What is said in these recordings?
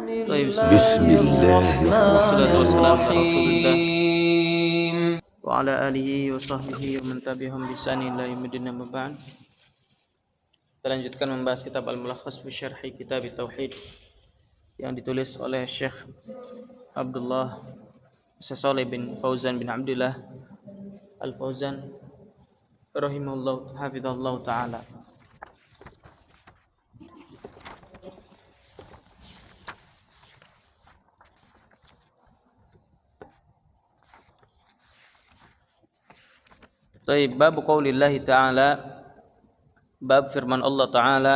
Bismillahirrahmanirrahim. Wassalatu wassalamu ala Rasulillah wa ala alihi wa sahbihi wa man tabi'ahum bi ihsan ila yaumil amma ba'd. Kita lanjutkan membahas kitab Al-Mulakhas fi Syarhi Kitab Tauhid yang ditulis oleh Syekh Abdullah Saleh bin Fauzan bin Abdullah Al-Fauzan rahimahullah hafizahullah taala. Baik, bab qaulillahi ta'ala, bab firman Allah Ta'ala,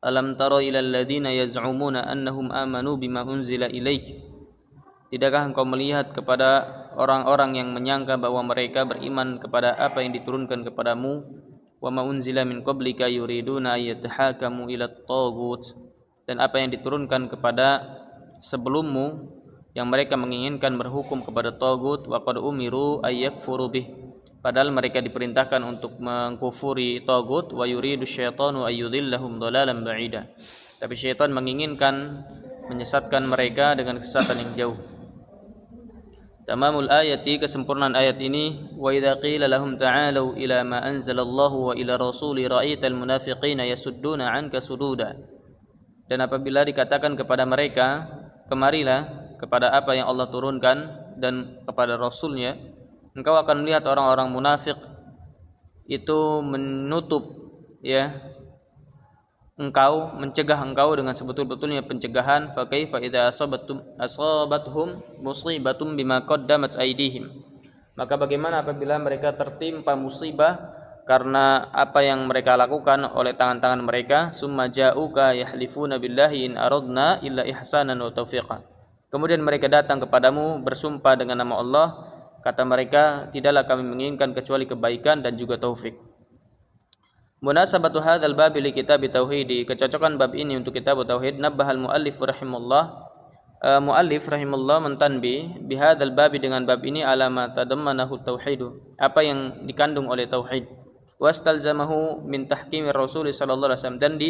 alam tara ilal ladzina yaz'umuna annahum amanu bima unzila ilaik. Tidakkah engkau melihat kepada orang-orang yang menyangka bahwa mereka beriman kepada apa yang diturunkan kepadamu, wa ma unzila min qablika yuriduna ayyatahakamu ila at-taghut, dan apa yang diturunkan kepada sebelummu yang mereka menginginkan berhukum kepada tagut, wa qad umiru ayyakfuru bih, padahal mereka diperintahkan untuk mengkufuri tagut, wa yuridu syaitanu ayyudhillahum dhalalan ba'ida, tapi syaitan menginginkan menyesatkan mereka dengan kesesatan yang jauh. Tamamul ayati, kesempurnaan ayat ini, wa idza qila lahum ta'alu ila ma anzalallahu wa ila rasuli ra'aital munafiqina yasudduna 'anka sududa, dan apabila dikatakan kepada mereka, kemarilah kepada apa yang Allah turunkan dan kepada Rasulnya, engkau akan melihat orang-orang munafik itu menutup engkau, mencegah engkau dengan sebetul-betulnya pencegahan. Fa kaifa idza asabathum musibatum bima qaddamat aydihim, maka bagaimana apabila mereka tertimpa musibah karena apa yang mereka lakukan oleh tangan-tangan mereka. Summa ja'uka yahlifuna billahi in aradna illa ihsanan wa taufiqa, kemudian mereka datang kepadamu bersumpah dengan nama Allah, kata mereka, tidaklah kami menginginkan kecuali kebaikan dan juga taufik. Munasabatu hadzal bab li kitab tauhid, kecocokan bab ini untuk kitab tauhid. Nabbahal muallif rahimahullah, muallif rahimahullah mentanbih bihadzal bab, dengan bab ini, alama tadammanahu tauhid, apa yang dikandung oleh tauhid, wastalzamahu min tahkimir rasul sallallahu alaihi wasallam, dan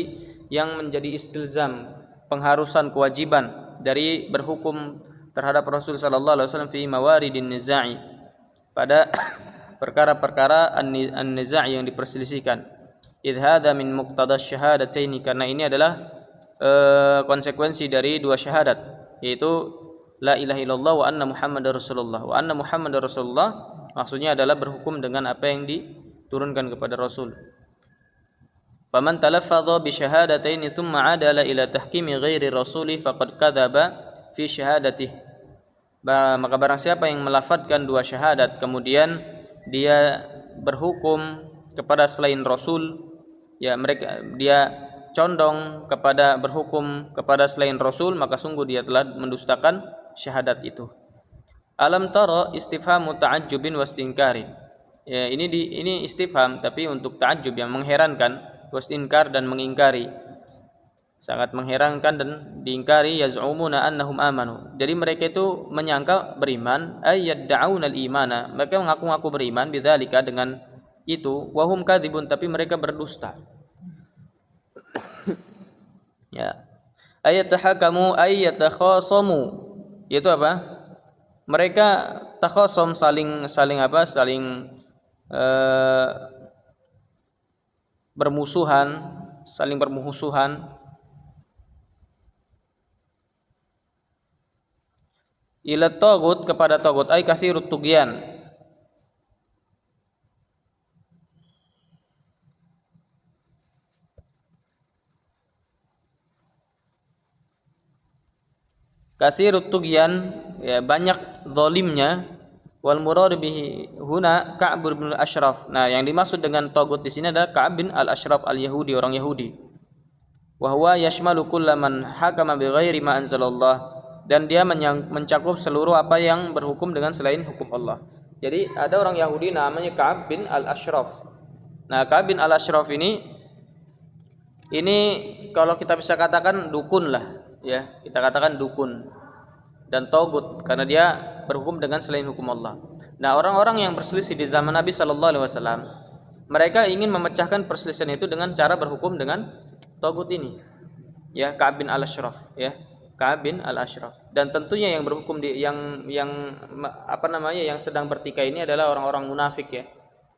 yang menjadi istilzam, pengharusan, kewajiban dari berhukum terhadap Rasul sallallahu alaihi wasallam fi mawaridin nizai, pada perkara-perkara an-nizai yang diperselisihkan. Idh hadza min muqtadas syahadataini, karena ini adalah konsekuensi dari dua syahadat, yaitu la ilaha illallah wa anna muhammadar rasulullah. Wa anna muhammadar rasulullah maksudnya adalah berhukum dengan apa yang diturunkan kepada Rasul. Faman talaffadha bi syahadataini thumma adala ila tahkimi ghairi rasuli faqad kadzaba fi syahadatih. Maka barang siapa yang melafadzkan dua syahadat kemudian dia berhukum kepada selain Rasul, dia condong kepada berhukum kepada selain Rasul, maka sungguh dia telah mendustakan syahadat itu. Alam tara istifhamu ta'ajjubin wastinkarin. Ini istifham tapi untuk ta'ajjub, yang mengherankan, wastinkar, dan mengingkari, sangat mengherankan dan diingkari. Yaz'umuna annahum amanu, jadi mereka itu menyangka beriman, ayyad'auna al-imana, mereka mengaku-ngaku beriman, bidzalika, dengan itu, wahum kadzibun, tapi mereka berdusta. Ayatahakamu ayatakhasamu, yaitu apa? Mereka takhasam, saling saling bermusuhan, ila tagut, kepada tagut, ay katsirut tugyan, katsirut tugyan, banyak zalimnya. Wal murad bihi huna Ka'b bin al-Ashraf. Nah, yang dimaksud dengan tagut di sini adalah Ka'b bin al-Ashraf al-Yahudi, orang Yahudi. Wa huwa yashmalu kullaman hakama bighairi ma anzalallah, dan dia mencakup seluruh apa yang berhukum dengan selain hukum Allah. Jadi ada orang Yahudi namanya Ka'b bin al-Ashraf. Nah, Ka'b bin al-Ashraf ini kalau kita bisa katakan dukun lah, kita katakan dukun dan tagut, karena dia berhukum dengan selain hukum Allah. Nah, orang-orang yang berselisih di zaman Nabi sallallahu alaihi wasallam, mereka ingin memecahkan perselisihan itu dengan cara berhukum dengan tagut ini, ya Ka'ab bin Al-Ashraf, ya Ka'ab bin Al-Ashraf. Dan tentunya yang berhukum di yang sedang bertikai ini adalah orang-orang munafik, ya,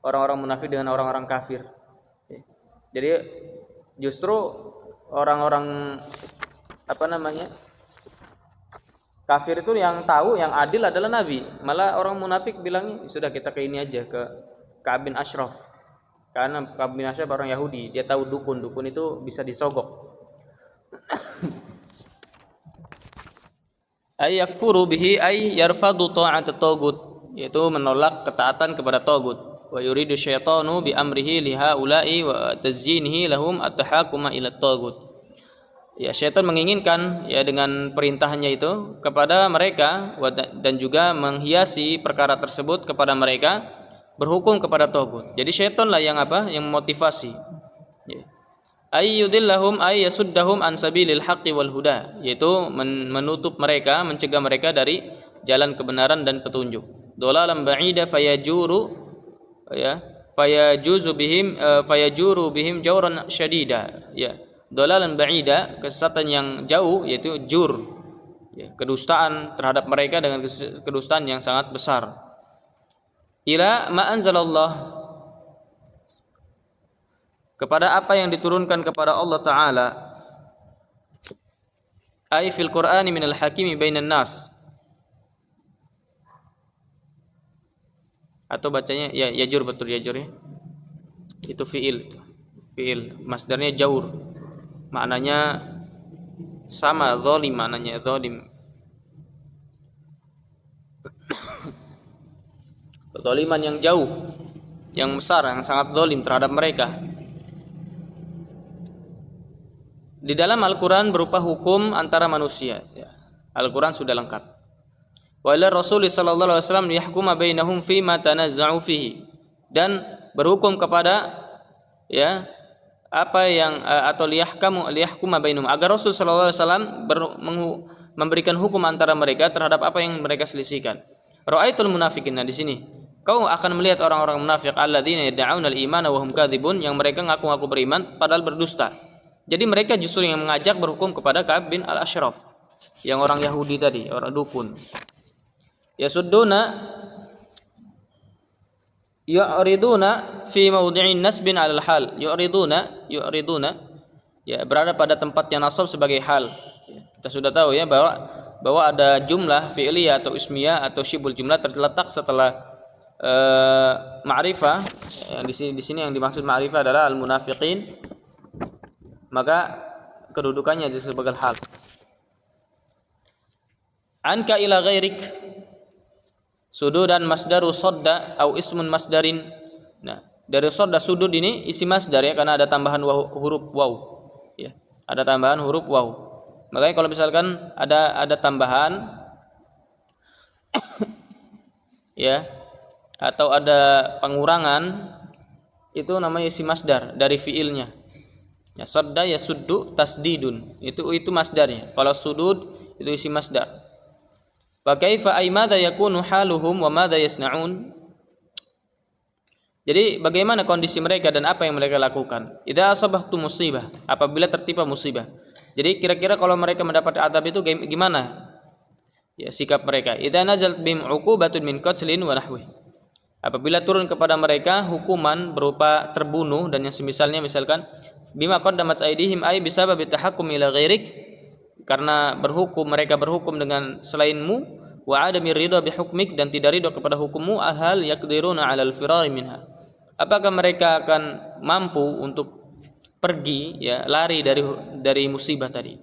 orang-orang munafik dengan orang-orang kafir. Ya. Jadi justru orang-orang kafir itu yang tahu, yang adil adalah Nabi. Malah orang munafik bilang sudah kita ke ini aja, ke Ka'ab bin Ashraf. Karena Ka'ab bin Ashraf orang Yahudi, dia tahu dukun itu bisa disogok. Ay yakfuru bihi ay yarfadu ta'at at-taghut, yaitu menolak ketaatan kepada tagut. Wa yuridu syaitanu bi amrihi li haula'i wa tazyinihi lahum at-tahakuma ila at-taghut. Ya, syaitan menginginkan ya dengan perintahnya itu kepada mereka dan juga menghiasi perkara tersebut kepada mereka berhukum kepada tagut. Jadi syaitanlah yang yang memotivasi. Ya. Ayyudillahum ay yasuddahum an sabilil haqqi wal huda, yaitu menutup mereka, mencegah mereka dari jalan kebenaran dan petunjuk. Dolalan ba'ida fayajuru ya fayajuru bihim jawran syadida, ya. Dolalan ba'ida, kesesatan yang jauh, yaitu jur, ya, kedustaan terhadap mereka dengan kedustaan yang sangat besar. Ila ma anzalallah, kepada apa yang diturunkan kepada Allah Ta'ala, ay fil Qur'ani minal hakimi bainan nas, atau bacanya ya yajur, betul yajur, ya. Itu fiil masdarnya jaur, maknanya sama, zalim maknanya zalim. Kezaliman yang jauh, yang besar, yang sangat zalim terhadap mereka. Di dalam Al-Quran berupa hukum antara manusia, ya. Al-Quran sudah lengkap. Wa ila Rasul sallallahu alaihi wasallam liyahkuma bainahum fi ma tanazza'u fihi, dan berhukum kepada ya apa yang atau liyahkuma bainahum, agar Rasul sallallahu alaihi wasallam memberikan hukum antara mereka terhadap apa yang mereka selisihkan. Ra'aitul munafiqin, di sini kau akan melihat orang-orang munafik alladzina yad'auna al-imana wa hum kadzibun, yang mereka ngaku-ngaku beriman padahal berdusta. Jadi mereka justru yang mengajak berhukum kepada Ka'ab bin Al-Ashraf, yang orang Yahudi tadi, orang dukun. Yu'riduna fi mawdi'in nasbin 'alal hal. Yu'riduna ya, berada pada tempatnya nasab sebagai hal. Kita sudah tahu ya bahwa ada jumlah fi'liyah atau ismiyah atau syibul jumlah terletak setelah ma'rifah. Di sini yang dimaksud ma'rifah adalah al-munafiqin, maka kedudukannya sebagai hal. Anka ila ghairik, sududan masdaru sodda au ismun masdarin. Nah, dari sodda sudud ini isi masdar, ya, karena ada tambahan huruf waw, ya, ada tambahan huruf waw. Makanya kalau misalkan ada tambahan ya, atau ada pengurangan, itu namanya isi masdar dari fiilnya. Ya, sodda ya suddu tasdidun, itu masdarnya. Kalau sudud itu isi masdar. Fa kaifa ay madza yakunu haluhum wa madza yasnaun. Jadi bagaimana kondisi mereka dan apa yang mereka lakukan? Idza asabahtu musibah, apabila tertimpa musibah. Jadi kira-kira kalau mereka mendapat adab itu gimana? Ya, sikap mereka. Idza nazalat bihim uqubatun min qatlin wa nahwi. Apabila turun kepada mereka hukuman berupa terbunuh dan yang semisalnya, misalkan bima qaddamat aydihim ay bisababi tahakkum ila ghairik, karena mereka berhukum dengan selainmu, wa adami ridha bihukmik, dan tidak ridha kepada hukummu, hal yaqdiruna 'alal firari minha, apakah mereka akan mampu untuk pergi, ya, lari dari musibah tadi.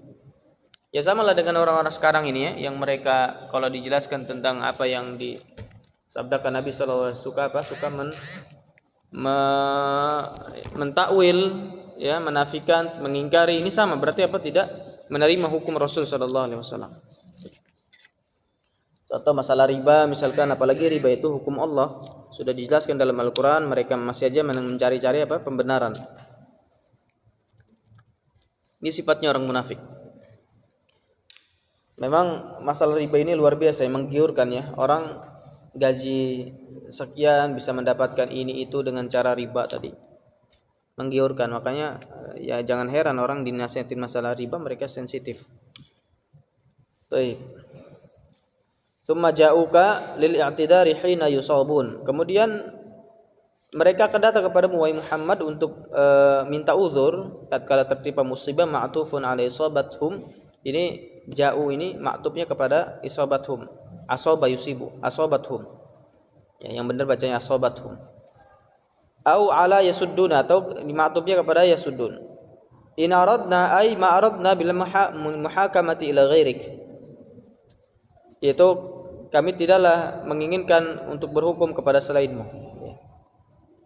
Ya, samalah dengan orang-orang sekarang ini, ya, yang mereka kalau dijelaskan tentang apa yang disabdakan Nabi sallallahu alaihi wasallam suka mentakwil, ya, menafikan, mengingkari. Ini sama berarti apa? Tidak menerima hukum Rasul sallallahu alaihi wasallam. Contoh masalah riba misalkan, apalagi riba itu hukum Allah, sudah dijelaskan dalam Al-Qur'an, mereka masih aja mencari-cari pembenaran. Ini sifatnya orang munafik. Memang masalah riba ini luar biasa, menggiurkan, ya. Orang gaji sekian bisa mendapatkan ini itu dengan cara riba tadi. menggiurkan. Makanya ya jangan heran orang dinasihatin masalah riba mereka sensitif. Baik. Tsumma ja'uka lil i'tidari hina yusabun. Kemudian mereka akan datang kepadamu wahai Muhammad untuk minta uzur tatkala tertimpa musibah, ma'tufun ala isabathum. Ini ja'u ini maktubnya kepada isabathum. Asaba yusibu, asabathum. Ya, yang benar bacanya asabathum. Au ala yasudduna, atau maktubnya kepada yasuddun. In aradna ay ma aradna bil muhakamati ila ghairik. Yaitu kami tidaklah menginginkan untuk berhukum kepada selainmu. Ya.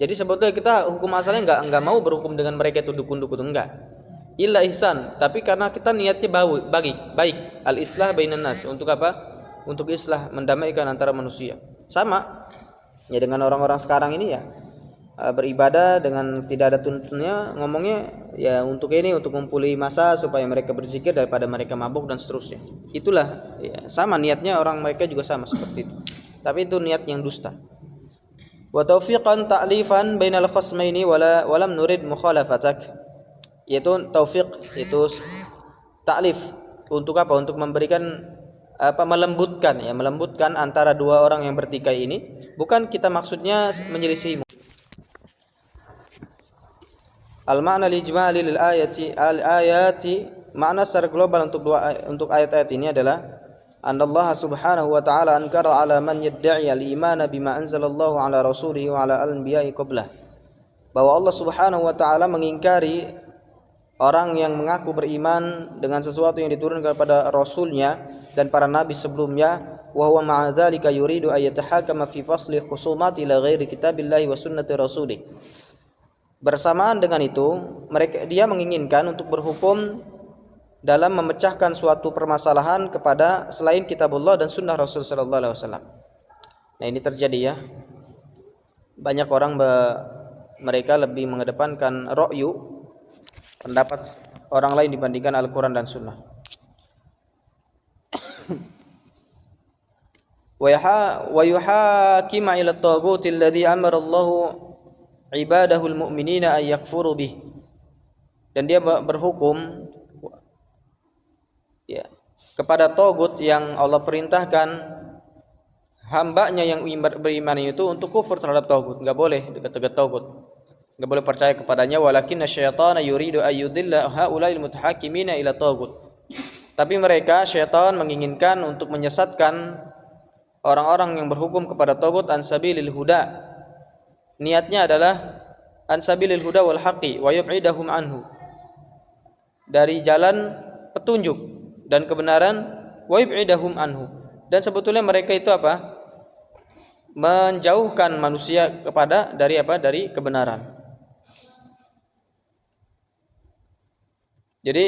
Jadi sebetulnya kita hukum asalnya enggak mau berhukum dengan mereka itu dukun-dukun, enggak. Illa ihsan, tapi karena kita niatnya baik, al-islah bainan nas. Untuk apa? Untuk islah, mendamaikan antara manusia. Sama ya dengan orang-orang sekarang ini ya, beribadah dengan tidak ada tuntunnya, ngomongnya ya untuk ini, untuk mengumpuli massa supaya mereka berzikir daripada mereka mabuk dan seterusnya. Itulah ya, sama niatnya orang mereka juga sama seperti itu. Tapi itu niat yang dusta. Wa taufiqan ta'lifan bainal khasmaini walam nurid mukhalafatak. Yaitu taufik, itu ta'lif. Untuk apa? Untuk memberikan melembutkan antara dua orang yang bertikai ini. Bukan kita maksudnya menyelisihi. Al-ma'na al-ijmali lil ayati, makna secara global untuk ayat-ayat ini adalah Allah subhanahu wa ta'ala ankara ala man yadda'i al-imana bima anzalallahu ala rasulihi wa ala al-anbiya'i qablah. Bahwa Allah subhanahu wa ta'ala mengingkari orang yang mengaku beriman dengan sesuatu yang diturunkan kepada rasulnya dan para nabi sebelumnya, wa huwa ma'a dzalika yuridu ay yatahakama fi fasli khusumati ila ghairi kitabillahi wa sunnati rasulih. Bersamaan dengan itu, dia menginginkan untuk berhukum dalam memecahkan suatu permasalahan kepada selain kitabullah dan sunnah Rasul sallallahu alaihi wasallam. Nah, ini terjadi ya. Banyak orang mereka lebih mengedepankan ra'yu, pendapat orang lain dibandingkan Al-Qur'an dan sunnah. Wa yuhakima ila at-taghut alladhi amara Allahu ibadahul mu'minina ay yakfuru bih. Dan dia berhukum ya kepada tagut yang Allah perintahkan hambanya yang beriman itu untuk kufur terhadap tagut. Enggak boleh dekat-dekat tagut, enggak boleh percaya kepadanya. Walakinna syaitana yuridu ayyudilla haula'il mutahakimina ila tagut. Tapi mereka syaitan menginginkan untuk menyesatkan orang-orang yang berhukum kepada tagut an sabilil huda. Niatnya adalah ansabilil huda wal haqqi wa yub'idahum anhu, dari jalan petunjuk dan kebenaran, wa yub'idahum anhu, dan sebetulnya mereka itu apa? Menjauhkan manusia dari kebenaran. Jadi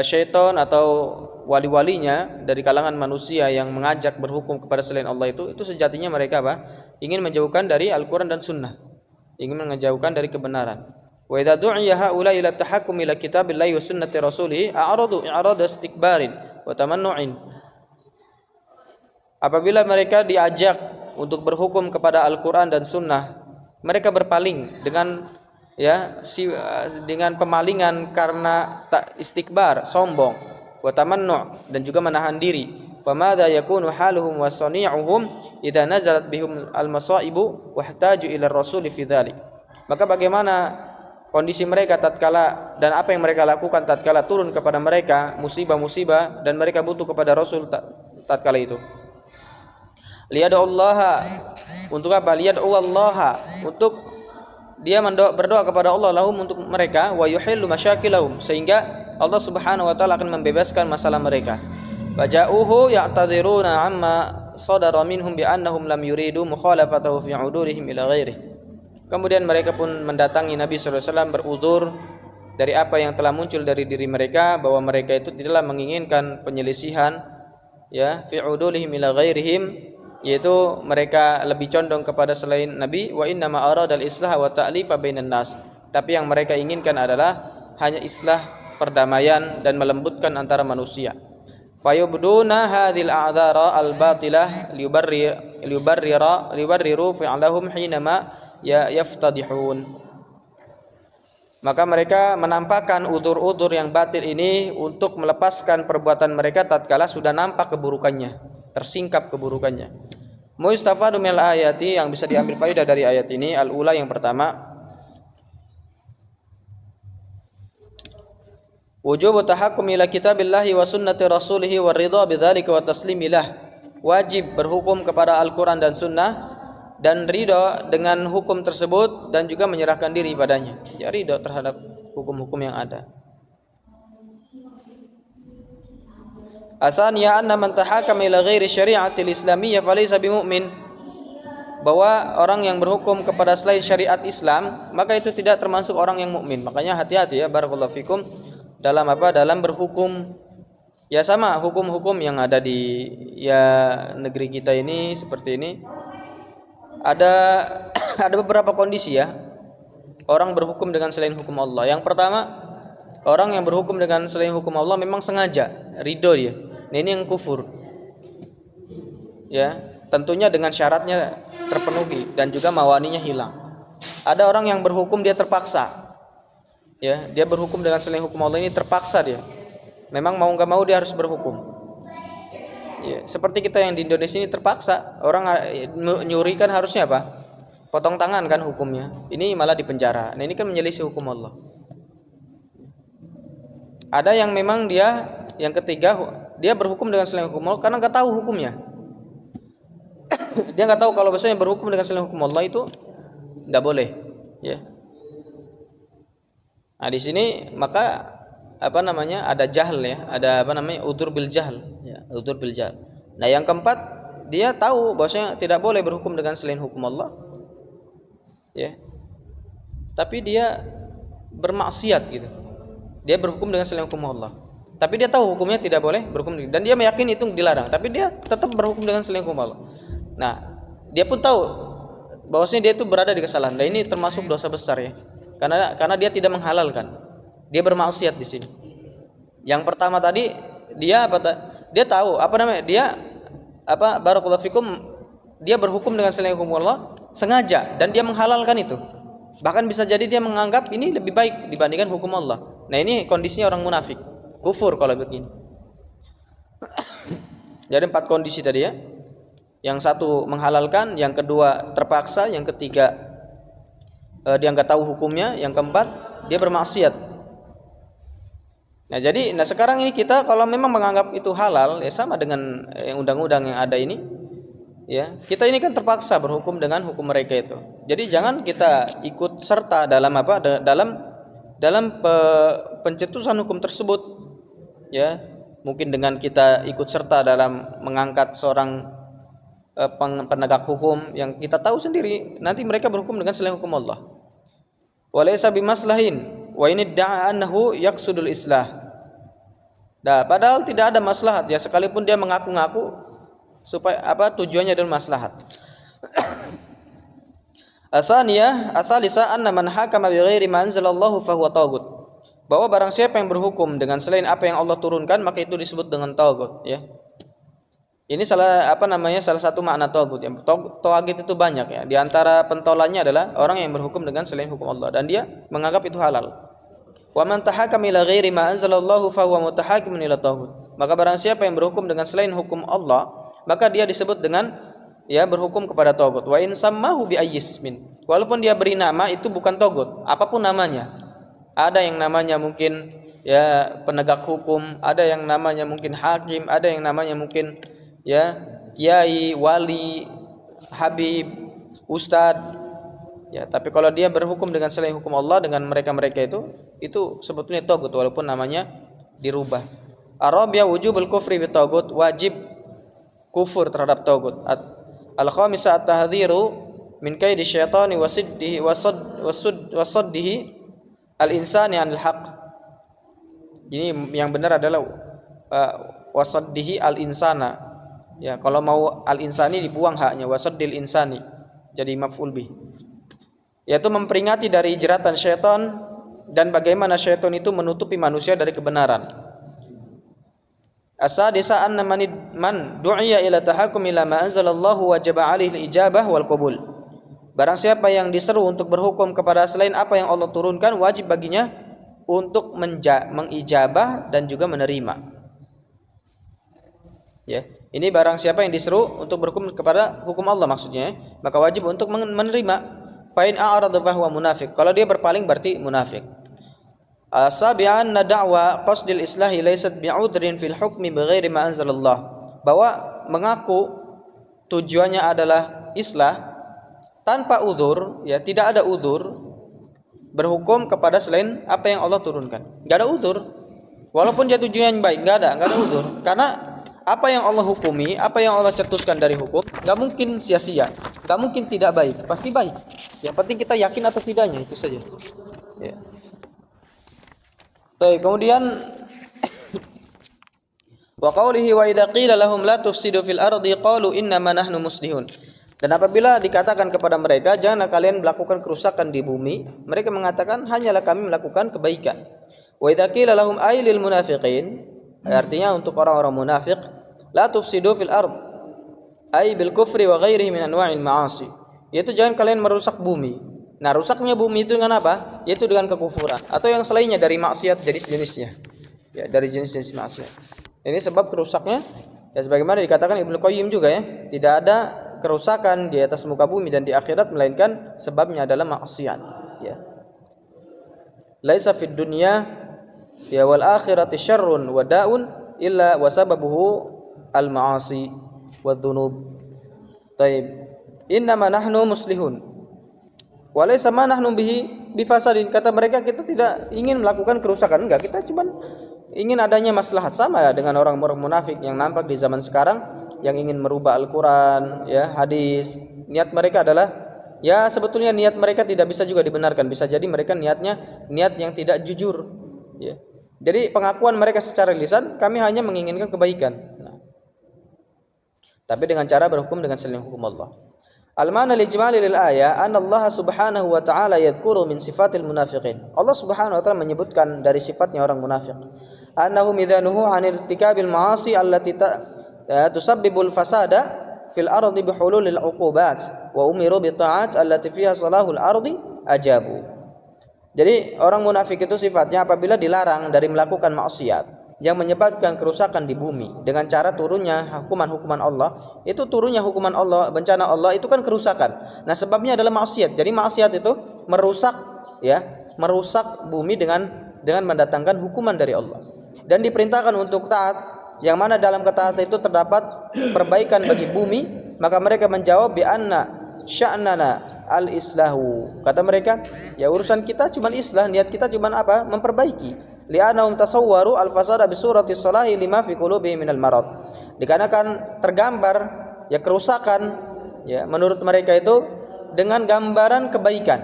syaitan atau wali-walinya dari kalangan manusia yang mengajak berhukum kepada selain Allah itu sejatinya mereka apa? Ingin menjauhkan dari Al-Qur'an dan sunnah, ingin menjauhkan dari kebenaran. Wa idza du'iya haula ila tahakkum ila kitabillahi wa sunnati rasulih a'radu i'rada istikbarin wa tamannu'in. Apabila mereka diajak untuk berhukum kepada Al-Qur'an dan sunnah, mereka berpaling dengan dengan pemalingan karena tak istikbar, sombong, wa tamannu' dan juga menahan diri. Famadza yakunu haluhum wa sani'uhum idza nazalat bihum al-masaibu wa ihtaju ila ar-rasul fi dzalik. Maka bagaimana kondisi mereka tatkala dan apa yang mereka lakukan tatkala turun kepada mereka musibah-musibah dan mereka butuh kepada Rasul tatkala itu. Liyad'ullaha, untuk apa? Liyad'ullaha, untuk dia berdoa kepada Allah lahum, untuk mereka, wa yuhillu masyakilahum, sehingga Allah Subhanahu wa taala akan membebaskan masalah mereka. Faja'uhu ya'tadhiruna amma sadara minhum bi annahum lam yuridu mukhalafatahu fi 'udurihim ila ghairihi. Kemudian mereka pun mendatangi Nabi sallallahu alaihi wasallam beruzur dari apa yang telah muncul dari diri mereka, bahwa mereka itu tidaklah menginginkan penyelisihan ya fi 'udurihim ila ghairihim, yaitu mereka lebih condong kepada selain Nabi. Wa inna ma aradal islah wa ta'lifa bainan nas, tapi yang mereka inginkan adalah hanya islah, perdamaian dan melembutkan antara manusia. Fayubduna hadhil a'dzara al-batilah liubarriru fi'lahum hinama yaftadihun. Maka mereka menampakkan udzur-udzur yang batil ini untuk melepaskan perbuatan mereka tatkala sudah nampak keburukannya, tersingkap keburukannya. Mustafadu minal ayati, yang bisa diambil faedah dari ayat ini, al-ula, yang pertama, wujub tahakkum ila kitabillahi wa sunnati rasulih wa ridha bidzalika wa taslimilah. Wajib berhukum kepada Al-Qur'an dan sunnah dan ridha dengan hukum tersebut dan juga menyerahkan diri padanya. Ya, ridha terhadap hukum-hukum yang ada. Atsaniya anna man tahakama ila ghairi syari'atil islamiyyah falaysa bimumin. Bahwa orang yang berhukum kepada selain syariat Islam, maka itu tidak termasuk orang yang mukmin. Makanya hati-hati ya, barakallahu fikum, dalam dalam berhukum. Ya, sama hukum-hukum yang ada di negeri kita ini seperti ini. Ada beberapa kondisi ya, orang berhukum dengan selain hukum Allah. Yang pertama, orang yang berhukum dengan selain hukum Allah memang sengaja, ridho dia. Nah, ini yang kufur. Ya, tentunya dengan syaratnya terpenuhi dan juga mawaninya hilang. Ada orang yang berhukum dia terpaksa. Ya, dia berhukum dengan selain hukum Allah ini terpaksa dia. Memang mau enggak mau dia harus berhukum. Ya, seperti kita yang di Indonesia ini terpaksa, orang nyuri kan harusnya apa? Potong tangan kan hukumnya. Ini malah dipenjara. Nah, ini kan menyelisih hukum Allah. Ada yang memang yang ketiga, dia berhukum dengan selain hukum Allah karena enggak tahu hukumnya. Dia enggak tahu kalau bahasanya berhukum dengan selain hukum Allah itu enggak boleh, ya. Nah, di sini maka ada jahl ya, ada udzur bil jahl, ya, udzur bil jahl. Nah, yang keempat, dia tahu bahwasanya tidak boleh berhukum dengan selain hukum Allah, ya, tapi dia bermaksiat gitu. Dia berhukum dengan selain hukum Allah, tapi dia tahu hukumnya tidak boleh berhukum, dan dia meyakini itu dilarang, tapi dia tetap berhukum dengan selain hukum Allah. Nah, dia pun tahu bahwasanya dia itu berada di kesalahan. Dan ini termasuk dosa besar ya, karena dia tidak menghalalkan. Dia bermaksiat di sini. Yang pertama tadi dia tahu barakallahu fikum, dia berhukum dengan selain hukum Allah sengaja dan dia menghalalkan itu. Bahkan bisa jadi dia menganggap ini lebih baik dibandingkan hukum Allah. Nah, ini kondisinya orang munafik, kufur kalau begini. Jadi 4 kondisi tadi ya. Yang satu menghalalkan, yang kedua terpaksa, yang ketiga dia enggak tahu hukumnya, yang keempat dia bermaksiat. Nah, sekarang ini kita kalau memang menganggap itu halal, ya sama dengan undang-undang yang ada ini, ya. Kita ini kan terpaksa berhukum dengan hukum mereka itu. Jadi jangan kita ikut serta dalam pencetusan hukum tersebut, ya. Mungkin dengan kita ikut serta dalam mengangkat seorang penegak hukum yang kita tahu sendiri nanti mereka berhukum dengan selain hukum Allah. Walaysa bimaslahin wa in idda'a annahu yaqsudul islah. Nah, padahal tidak ada maslahat ya, sekalipun dia mengaku-ngaku supaya tujuannya adalah maslahat. Atsalisa anna man hakama bighairi ma anzalallahu fa huwa taghut. Bahwa barang siapa yang berhukum dengan selain apa yang Allah turunkan, maka itu disebut dengan taghut, ya. Ini salah satu makna taghut. Yang taghut itu banyak ya. Di antara pentolannya adalah orang yang berhukum dengan selain hukum Allah dan dia menganggap itu halal. Wa man tahakama ila ghairi ma anzalallahu fa huwa mutahakimun ila taghut. Maka barang siapa yang berhukum dengan selain hukum Allah, maka dia disebut dengan berhukum kepada taghut. Wa in sammahu bi ayyismin. Walaupun dia beri nama, itu bukan taghut, apapun namanya. Ada yang namanya mungkin penegak hukum, ada yang namanya mungkin hakim, ada yang namanya mungkin kiai, wali, habib, ustadz. Ya, tapi kalau dia berhukum dengan selain hukum Allah dengan mereka-mereka itu sebetulnya taghut walaupun namanya dirubah. Arabiya wujubul kufri bi taghut, wajib kufur terhadap taghut. Al-khamisah at-tahdhiru min kaidi syaitani wasiddihi wasaddihi al-insani 'anil haqq. Ini yang benar adalah wasaddihi al-insana. Ya, kalau mau al-insani dibuang haknya, wasaddil insani jadi maf'ul bih. Yaitu memperingati dari jeratan syaitan dan bagaimana syaitan itu menutupi manusia dari kebenaran. As-sadisa anna man du'iya ila tahakkum ila ma anzalallahu wajaba 'alaihi al-ijabah wal qabul. Barang siapa yang diseru untuk berhukum kepada selain apa yang Allah turunkan, wajib baginya untuk mengijabah dan juga menerima. Ya, ini barang siapa yang diseru untuk berhukum kepada hukum Allah maksudnya, maka wajib untuk menerima. Fa in a'rada fa huwa munafiq. Kalau dia berpaling berarti munafik. Sabi'an da'wa qasdil islahi laysat bi'udrin fil hukmi bighairi ma anzalallah. Bahwa mengaku tujuannya adalah islah tanpa udzur, ya, tidak ada udzur berhukum kepada selain apa yang Allah turunkan. Enggak ada udzur. Walaupun dia tujuannya baik, enggak ada udzur. Karena apa yang Allah hukumi, apa yang Allah cetuskan dari hukum, enggak mungkin sia-sia, enggak mungkin tidak baik, pasti baik. Yang penting kita yakin atau tidaknya, itu saja. Ya. Baik, kemudian wa qawlihi wa idza qila lahum la tufsidu fil ardi qalu innama nahnu muslihun. Dan apabila dikatakan kepada mereka, janganlah kalian melakukan kerusakan di bumi, mereka mengatakan hanyalah kami melakukan kebaikan. Wa idza qila lahum aylil munafiqin, artinya untuk orang-orang munafik, la tufsidu fil ard ay bil kufri wa ghairihi min anwa'il ma'asi. Yaitu jangan kalian merusak bumi. Nah, rusaknya bumi itu dengan apa? Yaitu dengan kekufuran atau yang selainnya dari maksiat jenis-jenisnya. Ya, dari jenis-jenis maksiat. Ini sebab kerusaknya, ya sebagaimana dikatakan Ibnu Qayyim juga, ya, tidak ada kerusakan di atas muka bumi dan di akhirat melainkan sebabnya adalah maksiat, ya. Laisa fid dunya ya wal akhirati syarrun wa da'un illa wa sababuhu al ma'asi wa dzunub. Taib. Innama nahnu muslihun. Wa laysa ma nahnu bihi bifasadin. Kata mereka, kita tidak ingin melakukan kerusakan, enggak, kita cuma ingin adanya maslahat. Sama ya dengan orang-orang munafik yang nampak di zaman sekarang yang ingin merubah Al-Quran, ya, hadis. Niat mereka adalah, ya sebetulnya niat mereka tidak bisa juga dibenarkan. Bisa jadi mereka niatnya niat yang tidak jujur, ya. Jadi pengakuan mereka secara lisan, kami hanya menginginkan kebaikan. Nah, tapi dengan cara berhukum dengan selain hukum Allah. Al-ma'na lijmali lil ayah anna Allah subhanahu wa ta'ala yadhkuru min sifatil munafiqin. Allah subhanahu wa ta'ala menyebutkan dari sifatnya orang munafik. Annahum idza nuhu 'anil irtikabil ma'asi allati tusabbibul fasada fil ardi bihululil uqubat wa umiru bi ta'at allati fiha salahul ardi ajabu. Jadi orang munafik itu sifatnya apabila dilarang dari melakukan maksiat yang menyebabkan kerusakan di bumi dengan cara turunnya hukuman-hukuman Allah, itu turunnya hukuman Allah, bencana Allah itu kan kerusakan. Nah, sebabnya adalah maksiat. Jadi maksiat itu merusak, ya, merusak bumi dengan mendatangkan hukuman dari Allah. Dan diperintahkan untuk taat, yang mana dalam ketaatan itu terdapat perbaikan bagi bumi, maka mereka menjawab bi anna sya'nana al-islahu. Kata mereka, ya urusan kita cuma islah, niat kita cuma apa? Memperbaiki. Li'annahum tasawwaru al-fasada bi surati salahi lima fi qulubihim minal marad. Dikarenakan tergambar ya kerusakan, ya, menurut mereka itu dengan gambaran kebaikan,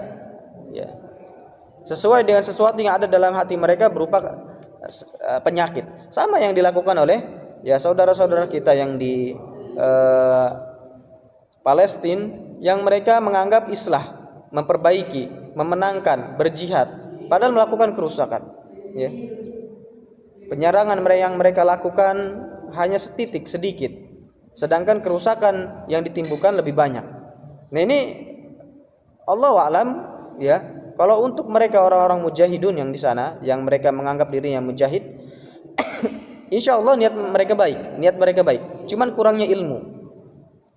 ya, sesuai dengan sesuatu yang ada dalam hati mereka berupa penyakit. Sama yang dilakukan oleh, ya, saudara-saudara kita yang di Palestina, yang mereka menganggap islah, memperbaiki, memenangkan, berjihad, padahal melakukan kerusakan, ya. Penyerangan yang mereka lakukan hanya sedikit, sedangkan kerusakan yang ditimbulkan lebih banyak. Nah, ini Allahu a'lam, ya. Kalau untuk mereka orang-orang mujahidun yang di sana, yang mereka menganggap dirinya mujahid, insya Allah niat mereka baik, cuman kurangnya ilmu,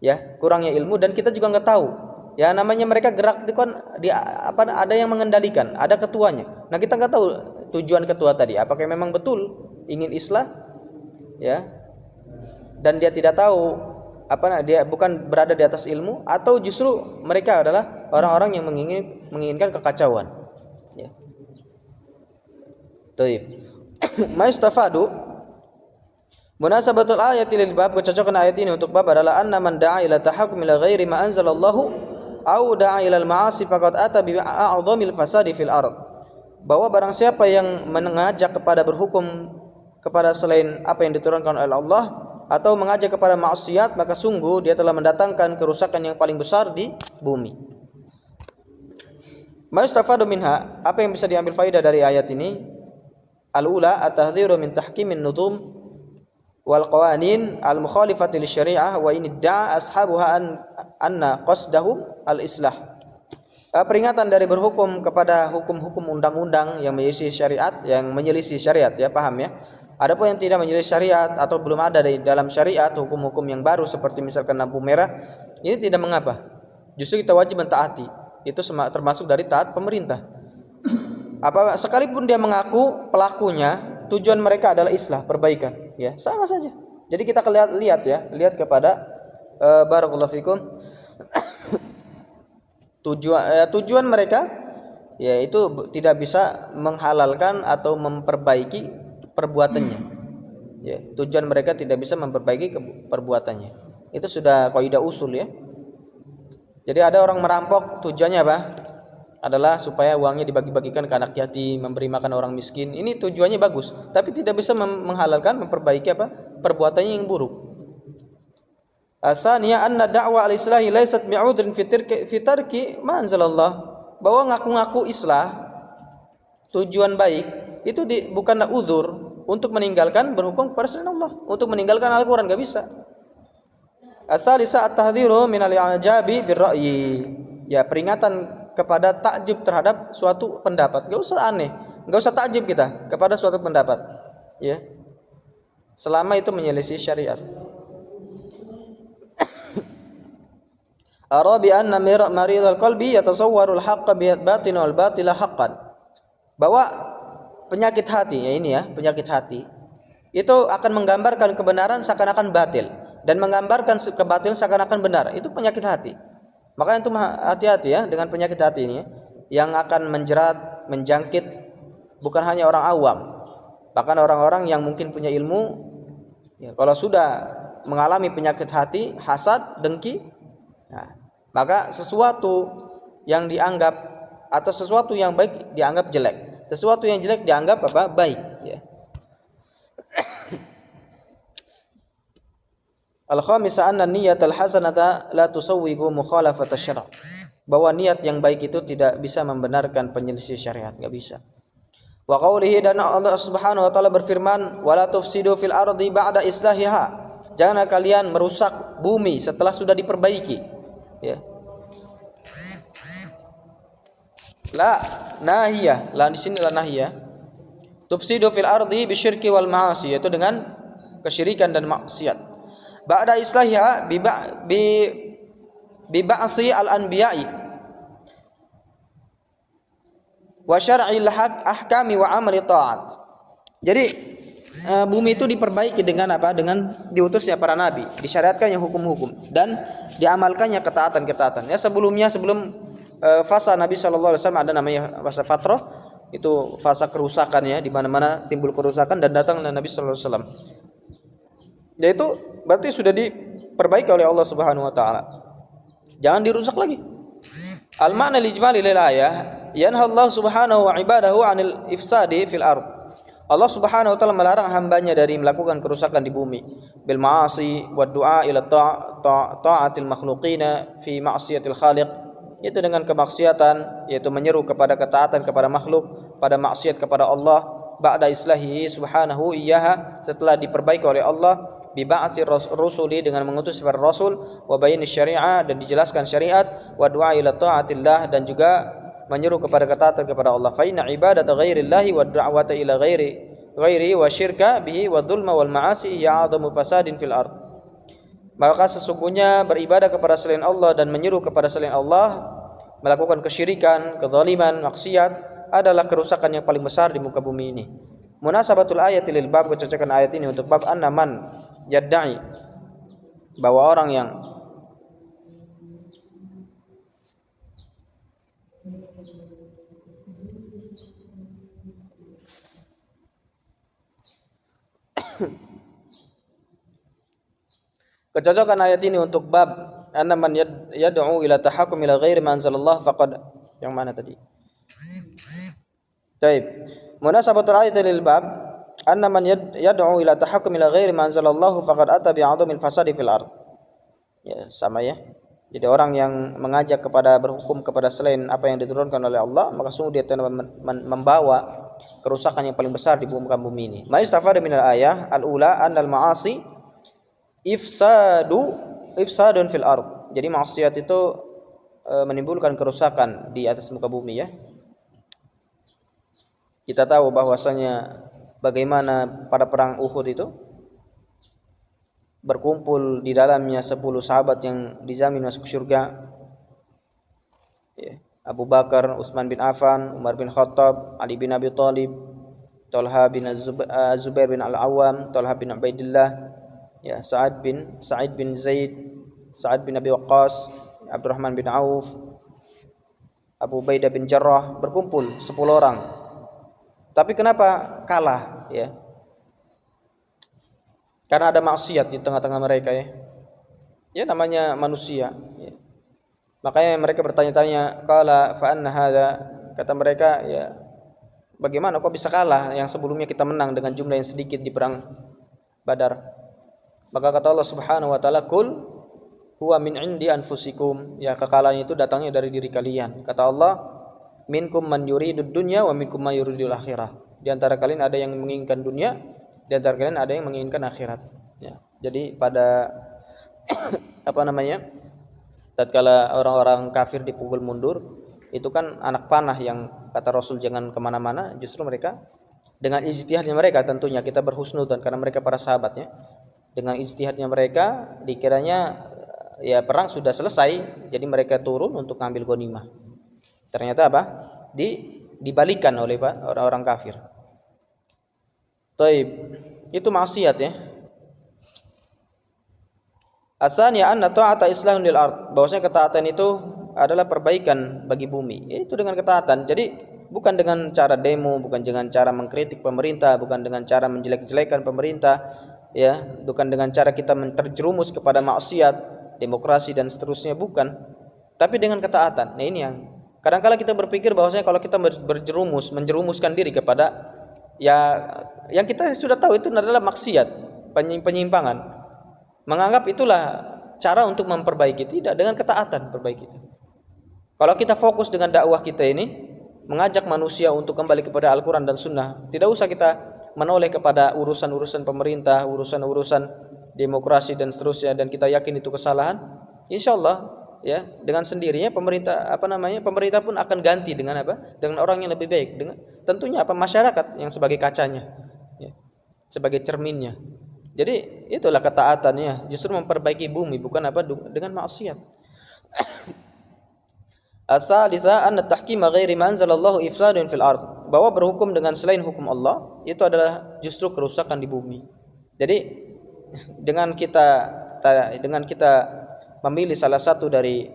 ya, kurangnya ilmu, dan kita juga nggak tahu, ya, namanya mereka gerak itu kan ada yang mengendalikan, ada ketuanya. Nah, kita nggak tahu tujuan ketua tadi, apakah memang betul ingin islah, ya, dan dia tidak tahu dia bukan berada di atas ilmu, atau justru mereka adalah orang-orang yang menginginkan kekacauan, ya. Taib. Maistafadu munasabatul ayati lil bab, kecocokan ayat ini untuk bab adalah anna man da'a ila tahakkum ila ghairi ma anzalallahu aw da'a ila al ma'asi faqad ata bi a'dhamil fasadi fil ard. Bahwa barang siapa yang mengajak kepada berhukum kepada selain apa yang diturunkan oleh Allah atau mengajak kepada maksiat, maka sungguh dia telah mendatangkan kerusakan yang paling besar di bumi. Ma'istafadu minha, apa yang bisa diambil faedah dari ayat ini? Al-ula at-tahdhiru min tahkimin nudum wal qawanin al-mukhalifati lisyari'ah wa in idda'a ashabuha anna qasdahum al-islah peringatan dari berhukum kepada hukum-hukum undang-undang yang menyelisih syariat, ya, paham ya. Adapun yang tidak menyelisih syariat atau belum ada di dalam syariat hukum-hukum yang baru seperti misalkan lampu merah, ini tidak mengapa. Justru kita wajib mentaati. Itu termasuk dari taat pemerintah. Sekalipun dia mengaku pelakunya tujuan mereka adalah islah, perbaikan, ya, sama saja. Jadi kita lihat kepada barakallahu fikum tujuan mereka, yaitu tidak bisa menghalalkan atau memperbaiki perbuatannya. Ya, tujuan mereka tidak bisa memperbaiki perbuatannya. Itu sudah kaidah usul, ya. Jadi ada orang merampok, tujuannya apa? Adalah supaya uangnya dibagi-bagikan ke anak yatim, memberi makan orang miskin. Ini tujuannya bagus, tapi tidak bisa menghalalkan, memperbaiki perbuatannya yang buruk. Asaniya anna da'wa al-islahi laysat bi'udrin fi tarki ma anzalallah. Bahwa ngaku-ngaku islah, tujuan baik, itu bukanlah uzur untuk meninggalkan berhukum kepada selain Allah, untuk meninggalkan Al-Qur'an, enggak bisa. Asalisa at-tahdhiru min al-i'jabi bir-ra'yi. Ya, peringatan kepada takjub terhadap suatu pendapat. Enggak usah aneh, enggak usah takjub kita kepada suatu pendapat, ya. Selama itu menyelisih syariat. Arabi anna maridul qalbi yatasawwaru al-haqqa bi batin wal batila haqqan. Bahwa penyakit hati, ya ini ya, penyakit hati itu akan menggambarkan kebenaran seakan-akan batil dan menggambarkan kebatilan seakan-akan benar. Itu penyakit hati. Makanya itu hati-hati ya dengan penyakit hati ini, ya, yang akan menjerat, menjangkit bukan hanya orang awam, bahkan orang-orang yang mungkin punya ilmu, ya, kalau sudah mengalami penyakit hati, hasad, dengki, nah, maka sesuatu yang dianggap atau sesuatu yang baik dianggap jelek, sesuatu yang jelek dianggap baik, ya. Al-khamisa anna niyatal hasanata la tusawwigu mukhalafata syara'. Bahwa niat yang baik itu tidak bisa membenarkan penyelisih syariat, enggak bisa. Wa qaulihi, dan Allah Subhanahu wa taala berfirman, wala tufsidu fil ardi ba'da islahiha. Janganlah kalian merusak bumi setelah sudah diperbaiki, ya. La nahiyah, la di sini la nahiyah. Tufsidu fil ardi bisyirki wal ma'asi, yaitu dengan kesyirikan dan maksiat. Ba'da islahiha bi ba'si al-anbiya'i wa syar'il ahkami wa amali ta'at. Jadi bumi itu diperbaiki dengan apa? Dengan diutusnya para nabi, disyariatkannya hukum-hukum dan diamalkannya ketaatan-ketaatan. Ya, sebelum fasa Nabi sallallahu alaihi wasallam ada namanya fasa fatrah, itu fasa kerusakan, ya, di mana-mana timbul kerusakan dan datang Nabi sallallahu alaihi wasallam. Yaitu berarti sudah diperbaiki oleh Allah Subhanahu wa taala. Jangan dirusak lagi. Al-ma'na al-ijmali lil ayah, yanha Allah Subhanahu wa ibadahu 'anil ifsadi fil ard. Allah Subhanahu wa taala melarang hambanya dari melakukan kerusakan di bumi bil ma'asi wad du'a ila ta'atil makhluqina fi ma'siyatil khaliq. Itu dengan kemaksiatan, yaitu menyeru kepada ketaatan kepada makhluk, pada maksiat kepada Allah, ba'da islahi subhanahu iyyaha, setelah diperbaiki oleh Allah, bi ba'tsir rusuli, dengan mengutus para rasul, wa bayin syariah, dan dijelaskan syariat, wa du'a ila ta'atillah, dan juga menyeru kepada ketaatan kepada Allah. Fa inna ibadata ghairillahi wa da'wata ila ghairi wa syirka bihi wa dzulma wal ma'asi ya 'adhamu fasadin fil ard. Maka sesungguhnya beribadah kepada selain Allah dan menyeru kepada selain Allah, melakukan kesyirikan, kezaliman, maksiat adalah kerusakan yang paling besar di muka bumi ini. Munasabatul ayati lil bab, kecocokan ayat ini untuk bab annaman yadda'i, bahwa orang yang kecocokan ayat ini untuk bab annaman yad'u ila tahakkum ila ghairi ma anzalallah faqad, yang mana tadi? Baik. Munasabatul ayat lil bab annaman yad'u ila tahakkum ila ghairi ma anzalallah faqad ata bi 'adhamil fasadi fil ard. Ya, sama ya. Jadi orang yang mengajak kepada berhukum kepada selain apa yang diturunkan oleh Allah, maka sungguh dia telah membawa kerusakan yang paling besar di muka bumi ini. Ma istafada minal ayah al-ula annal ma'asi ifsadun fil ard. Jadi maksiat itu menimbulkan kerusakan di atas muka bumi ya. Kita tahu bahwasanya bagaimana pada perang Uhud itu berkumpul di dalamnya 10 sahabat yang dijamin masuk surga. Ya. Abu Bakar, Utsman bin Affan, Umar bin Khattab, Ali bin Abi Thalib, Talha bin Zubair bin Al-Awwam, Talha bin Ubaidillah, ya, Sa'id bin Zaid, Sa'ad bin Abi Waqqas, Abdurrahman bin Auf, Abu Ubaidah bin Jarrah, berkumpul 10 orang. Tapi kenapa kalah ya? Karena ada maksiat di tengah-tengah mereka ya. Ya namanya manusia ya. Makanya mereka bertanya-tanya, qala fa anna hadza, kata mereka ya, bagaimana kok bisa kalah yang sebelumnya kita menang dengan jumlah yang sedikit di perang Badar. Maka kata Allah Subhanahu wa taala, qul huwa min indi anfusikum, ya kekalahan itu datangnya dari diri kalian. Kata Allah, minkum man yuridud dunya wa minkum man yuridul akhirah. Di antara kalian ada yang menginginkan dunia, di antara kalian ada yang menginginkan akhirat ya. Jadi pada apa namanya? Tatkala orang-orang kafir dipukul mundur, itu kan anak panah yang kata Rasul jangan kemana-mana. Justru mereka dengan ijtihadnya mereka, tentunya kita berhusnudzon karena mereka para sahabatnya. Dengan ijtihadnya mereka dikiranya ya perang sudah selesai, jadi mereka turun untuk ngambil ghanimah. Ternyata apa? Dibalikan oleh orang-orang kafir. Taib, itu maksiat ya. Asalnya anna ta'ata islahun lil ard, bahwasanya ketaatan itu adalah perbaikan bagi bumi. Itu dengan ketaatan. Jadi bukan dengan cara demo, bukan dengan cara mengkritik pemerintah, bukan dengan cara menjelek-jelekan pemerintah, ya, bukan dengan cara kita terjerumus kepada maksiat, demokrasi dan seterusnya, bukan. Tapi dengan ketaatan. Nah, ini yang kadang-kala kita berpikir bahwasanya kalau kita menjerumuskan diri kepada ya yang kita sudah tahu itu adalah maksiat, penyimpangan. Menganggap itulah cara untuk memperbaiki, tidak, dengan ketaatan perbaiki itu. Kalau kita fokus dengan dakwah kita ini mengajak manusia untuk kembali kepada Al-Quran dan Sunnah, tidak usah kita menoleh kepada urusan-urusan pemerintah, urusan-urusan demokrasi dan seterusnya, dan kita yakin itu kesalahan. Insyaallah ya dengan sendirinya pemerintah pun akan ganti dengan apa? Dengan orang yang lebih baik, dengan tentunya masyarakat yang sebagai kacanya ya, sebagai cerminnya. Jadi itulah ketaatannya, justru memperbaiki bumi, bukan dengan maksiat. As-salisa anna tahkima ghairi ma anzalallahu ifsadun fil ard, bahwa berhukum dengan selain hukum Allah itu adalah justru kerusakan di bumi. Jadi dengan kita memilih salah satu dari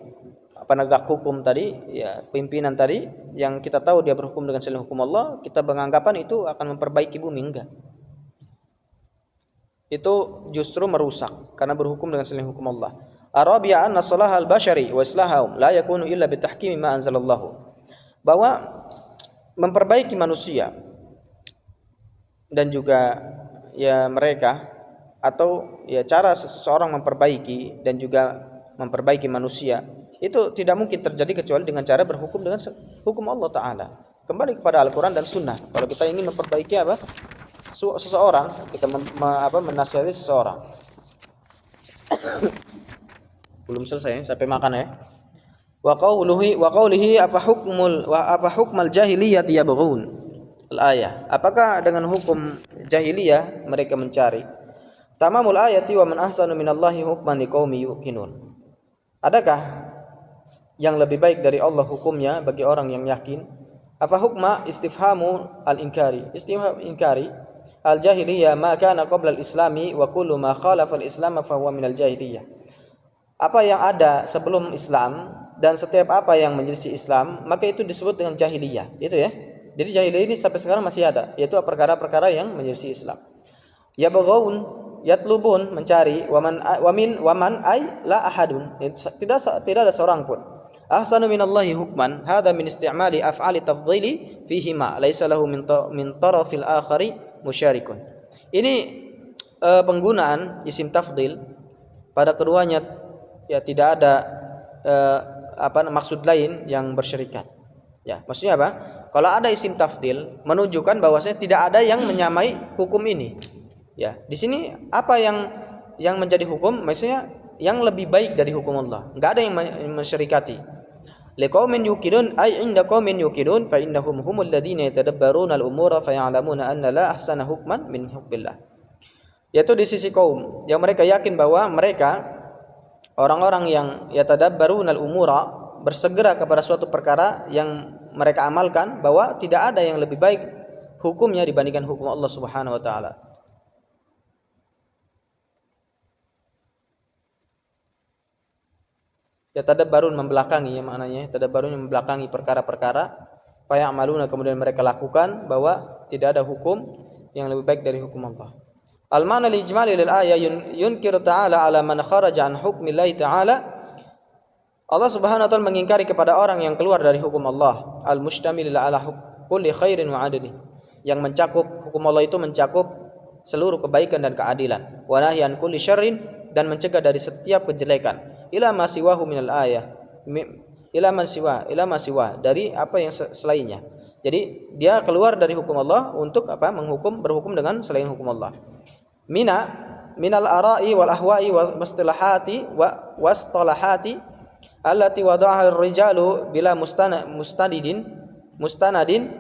penegak hukum tadi ya, pimpinan tadi yang kita tahu dia berhukum dengan selain hukum Allah, kita beranggapan itu akan memperbaiki bumi, enggak. Itu justru merusak karena berhukum dengan selain hukum Allah. Arabiya anna salahal bashari wa islahahum la yakunu illa bitahkimi ma anzalallahu, bahwa memperbaiki manusia dan juga ya mereka, atau ya cara seseorang memperbaiki dan juga memperbaiki manusia itu tidak mungkin terjadi kecuali dengan cara berhukum dengan hukum Allah Ta'ala, kembali kepada Al-Quran dan Sunnah. Kalau kita ingin memperbaiki seseorang, kita menasihati seseorang. Belum selesai sampai makan ya. Wa qawlihi apa hukmal jahiliyati yabghun. Al-ayah. Apakah dengan hukum jahiliyah mereka mencari? Tamamul ayati wa man ahsanu minallahi hukman liqaumi yuqinun. Adakah yang lebih baik dari Allah hukumnya bagi orang yang yakin? Apa hukma istifhamu al-inkari? Istifham inkari al-jahiliyah ma kana qabla al-islami wa kullu ma khalafa al-islam fa huwa min al-jahiliyah. Apa yang ada sebelum Islam dan setiap apa yang menyelisih Islam, maka itu disebut dengan jahiliyah. Itu ya. Jadi jahiliyah ini sampai sekarang masih ada, yaitu perkara-perkara yang menyelisih Islam. Ya baghaun, yatlubun, mencari, waman ay la ahadun. Tidak ada seorang pun. Ahsanu minallahi hukman, hadza min isti'mali af'ali tafdhili fihi ma laisa lahu min tarafil akhari musyarikun. Ini penggunaan isim tafdhil pada keduanya ya tidak ada maksud lain yang bersyarikat. Ya, maksudnya apa? Kalau ada isim tafdhil menunjukkan bahwasanya tidak ada yang menyamai hukum ini. Ya, di sini apa yang menjadi hukum? Maksudnya yang lebih baik dari hukum Allah. Enggak ada yang mensyarikati. Liqaumin yuqinun ay inda qaumin yuqinun fa innahum humul ladzina yatadabbaruna al-umura fa ya'lamuna anna la ahsana hukman min hukmillah. Yaitu di sisi kaum yang mereka yakin bahwa mereka orang-orang yang yatadabbaruna al-umura, bersegera kepada suatu perkara yang mereka amalkan, bahwa tidak ada yang lebih baik hukumnya dibandingkan hukum Allah Subhanahu wa taala. Ya tadabbarun membelakangi, ya maknanya tadabbarun yang membelakangi perkara-perkara, fa ya'maluna kemudian mereka lakukan, bahwa tidak ada hukum yang lebih baik dari hukum Allah. Al-ma'na al-ijmali lil ayah yunkiru ta'ala ala man kharaja an hukmillahi ta'ala. Allah Subhanahu wa taala mengingkari kepada orang yang keluar dari hukum Allah, al-mustamil ala kulli khairin wa adli, yang mencakup hukum Allah itu mencakup seluruh kebaikan dan keadilan, wa nahyan kulli syarrin, dan mencegah dari setiap kejelekan, ila ma siwahu minal ayah, ila ma siwa dari apa yang selainnya. Jadi dia keluar dari hukum Allah untuk apa? Berhukum dengan selain hukum Allah. Minal ara'i wal ahwa'i wastilahati wastalahati allati wada'aha ar-rijalu bila mustanadin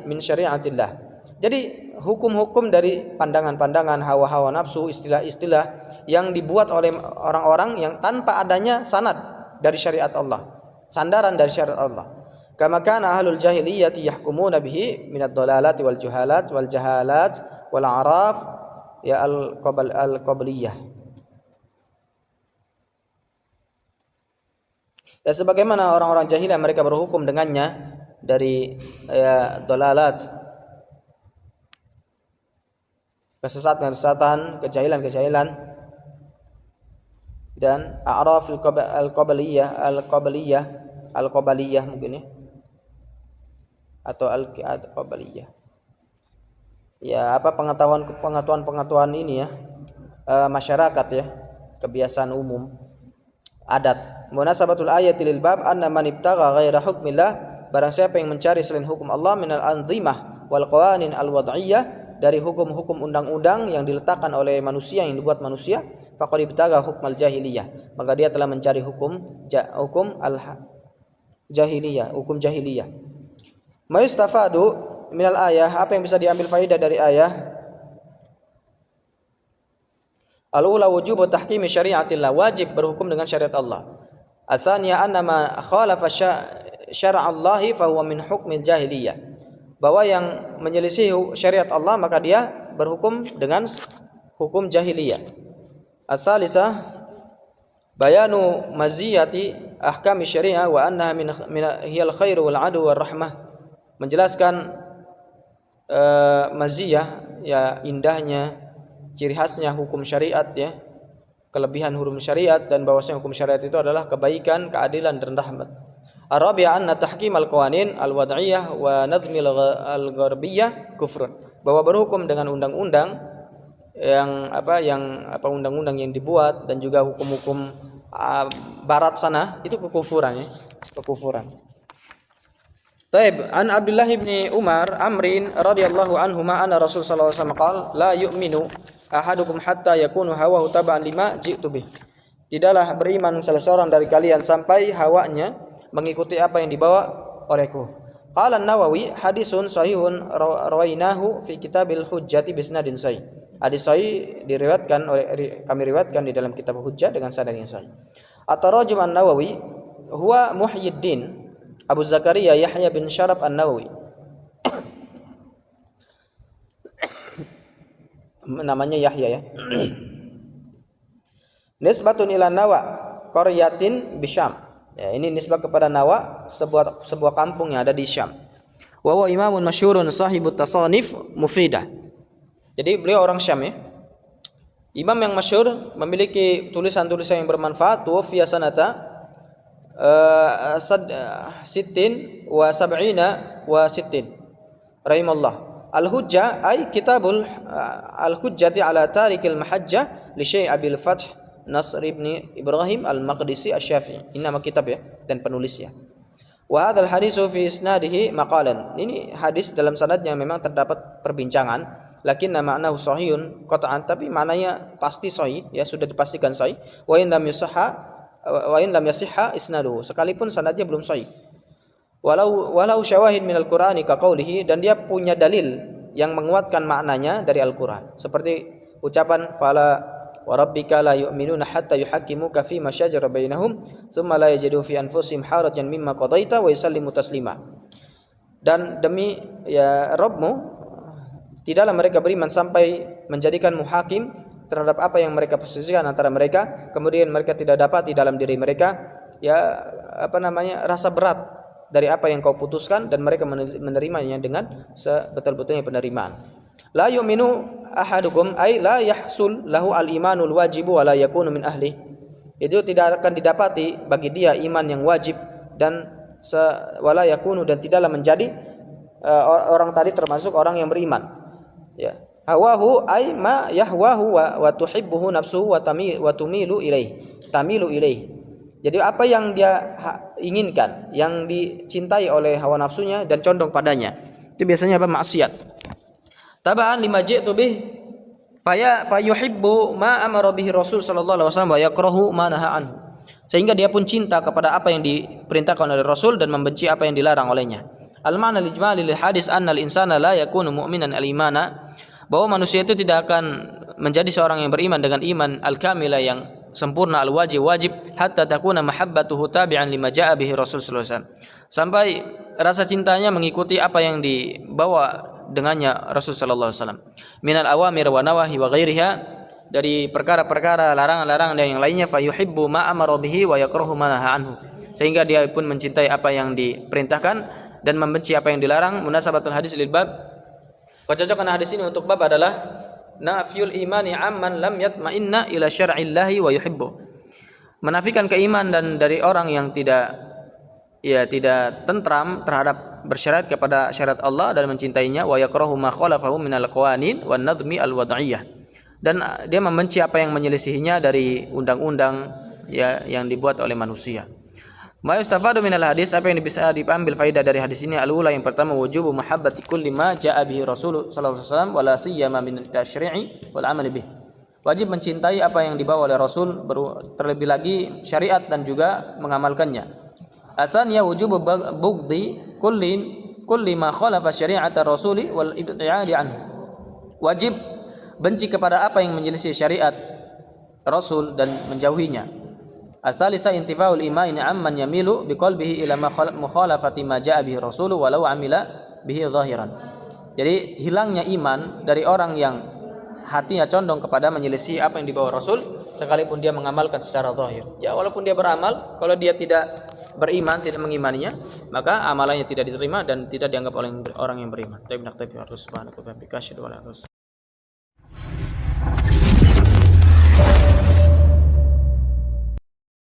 min syari'atillah. Jadi hukum-hukum dari pandangan-pandangan, hawa-hawa nafsu, istilah-istilah yang dibuat oleh orang-orang yang tanpa adanya sanad dari syariat Allah, sandaran dari syariat Allah. Kama kana ahlul jahiliyati yahkumuna bihi minad dalalati wal juhalat wal jahalat wal a'raf ya al-qabliyah. Ya sebagaimana orang-orang jahiliyah mereka berhukum dengannya dari dalalat, kesesatan, kejahilan, dan a'raf al-qabaliyah mungkin ya, atau al-qabaliyah. Ya, apa pengetahuan ini ya, masyarakat ya, kebiasaan umum, adat. Munasabatul ayati lil bab anna man ibtagha ghaira hukmillah, barang siapa yang mencari selain hukum Allah, minal anzimah wal qawanin al wad'iyah, dari hukum-hukum undang-undang yang diletakkan oleh manusia, yang dibuat manusia, faqad ibtagha hukmal jahiliyah, maka dia telah mencari hukum jahiliyah. Ma yustafadu minal ayah, apa yang bisa diambil faedah dari ayah? Al-ula wujubu tahkimi syari'atillah, wajib berhukum dengan syariat Allah. Al-tsaniyah anna ma khalafa syara'allahi fa huwa min hukmil jahiliyah, bahwa yang menyelisih syariat Allah maka dia berhukum dengan hukum jahiliyah. Al-tsalisah bayanu maziyati ahkami syariah wa annaha min hiyal khairu wal adu war rahmah, menjelaskan maziyah, ya indahnya, ciri khasnya hukum syariat ya, kelebihan hukum syariat, dan bahwasanya hukum syariat itu adalah kebaikan, keadilan dan rahmat. Ar-rabi'ah anna tahkim al-qawanin al-wad'iyah wa nadhmi al-gharbiyah kufrun, bahwa berhukum dengan undang-undang yang undang-undang yang dibuat dan juga hukum-hukum barat sana itu kekufuran. Taib, an Abdullah bin Umar Amrin radhiyallahu anhuma anna Rasul sallallahu alaihi wasallam qala la yu'minu ahadukum hatta yakunu hawahu tab'an lima ji'tu bih. Tidaklah beriman salah seorang dari kalian sampai hawanya mengikuti apa yang dibawa olehku. Qala an-Nawawi hadisun sahihun rawainahu fi kitabil hujjati bisnadin sahih. Hadis sahih kami riwayatkan di dalam kitab Hujjah dengan sanad yang sahih. At-Tarajum an-Nawawi huwa Muhyiddin Abu Zakaria Yahya bin Syaraf an-Nawawi. Namanya Yahya ya. Nisbatun ila Nawa qaryatin bisyam. Ya, ini nisbah kepada Nawa, sebuah kampung yang ada di Syam. Wa huwa imamun masyhurun sahibut tasanif mufidah. Jadi beliau orang Syam ya. Imam yang masyhur, memiliki tulisan-tulisan yang bermanfaat. Tuwfiya sanata sittin wa sab'ina wa sittin rahimallah. Al-Hujjah ay kitabul al-Hujjati ala tarikil mahajjah li Syekh Abil Fath Nasr ibn Ibrahim al-Maqdisi asy-Syafi'i. Ini nama kitab ya, dan penulisnya. Wa hadzal hadisu fi isnadihi maqalan. Ini hadis dalam sanadnya memang terdapat perbincangan, lakin ma'nahu sahihun qat'an, tapi maknanya pasti sahih ya, sudah dipastikan sahih. Wa in lam yasihha isnaduhu, sekalipun sanadnya belum sahih. walau syawahid minal Qur'ani ka qaulihi, dan dia punya dalil yang menguatkan maknanya dari Al-Qur'an. Seperti ucapan fala wa rabbika la yu'minuna hatta yuhaqqimuka fi ma syajara bainahum tsumma la yajidu fi anfusihim harajan mimma qadaita wa yusallimu taslima. Dan demi ya Rabbmu, tidaklah mereka beriman sampai menjadikanmu hakim terhadap apa yang mereka perselisihkan antara mereka, kemudian mereka tidak dapat di dalam diri mereka rasa berat dari apa yang kau putuskan, dan mereka menerimanya dengan sebetul-betulnya penerimaan. La yu'minu ahadukum ay la yahsul lahu al-imanul wajibu wa la yakunu min ahli. Itu tidak akan didapati bagi dia iman yang wajib dan wala yakunu, dan tidaklah menjadi orang tadi termasuk orang yang beriman. Ya. Hawahu ay ma yahwahu wa tuhibbuhu nafsuhu wa tumilu ilaih. Tamilu ilaih. Jadi apa yang dia inginkan, yang dicintai oleh hawa nafsunya dan condong padanya, itu biasanya apa? Maksiat. Tabaan lima ji'tu bih fayuhibbu ma amara bihi Rasul sallallahu alaihi wasallam wa yakrahu ma naha anhu. Sehingga dia pun cinta kepada apa yang diperintahkan oleh Rasul dan membenci apa yang dilarang olehnya. Al-ma'na al-ijmali lil hadis anna al-insana la yakunu mu'minan al-imana, bahwa manusia itu tidak akan menjadi seorang yang beriman dengan iman al-kamila yang sempurna al-wajib hatta takuna mahabbatuhu tabi'an lima ja'a bihi Rasul sallallahu alaihi wasallam. Sampai rasa cintanya mengikuti apa yang dibawa dengannya Rasul sallallahu alaihi wasallam. Minal awamir wa nawahi wa ghairiha, dari perkara-perkara larangan-larangan dan yang lainnya, fayuhibbu ma amara bihi wa yakrahu ma naha anhu, sehingga dia pun mencintai apa yang diperintahkan dan membenci apa yang dilarang. Munasabatul hadis lil bab, kecocokan hadis ini untuk bab adalah nafyul imani amman lam yatma'inna ila syar'illahi wa yuhibbu, menafikan keimanan dan dari orang yang tidak tentram terhadap bersyariat kepada syariat Allah dan mencintainya, wa yakrahu ma khalafahu minal qawanin wan nadmi al wad'iyah, dan dia membenci apa yang menyelisihinya dari undang-undang yang dibuat oleh manusia. Ma yustafadu minal hadis, apa yang bisa diambil faedah dari hadis ini? Al-ula, yang pertama, wujubu mahabbati kulli ma jaa bihi Rasul sallallahu alaihi wasallam wala siyama min tasyri'i wal amali bih. Wajib mencintai apa yang dibawa oleh Rasul, terlebih lagi syariat dan juga mengamalkannya. Atsaniya wujubu bughdhi kulli ma khalafa syari'ata rasuli wal ibtiadi anhu. Wajib benci kepada apa yang menyelisih syariat Rasul dan menjauhinya. Asalisa intifaul imani amman yamilu biqalbihi ila mukhalafati ma jaa bihi rasulu walau amila bihi zahiran. Jadi hilangnya iman dari orang yang hatinya condong kepada menyelisih apa yang dibawa Rasul, sekalipun dia mengamalkan secara zahir. Ya, walaupun dia beramal, kalau dia tidak beriman, tidak mengimaninya, maka amalannya tidak diterima dan tidak dianggap oleh orang yang beriman. Subhanahu wa ta'ala.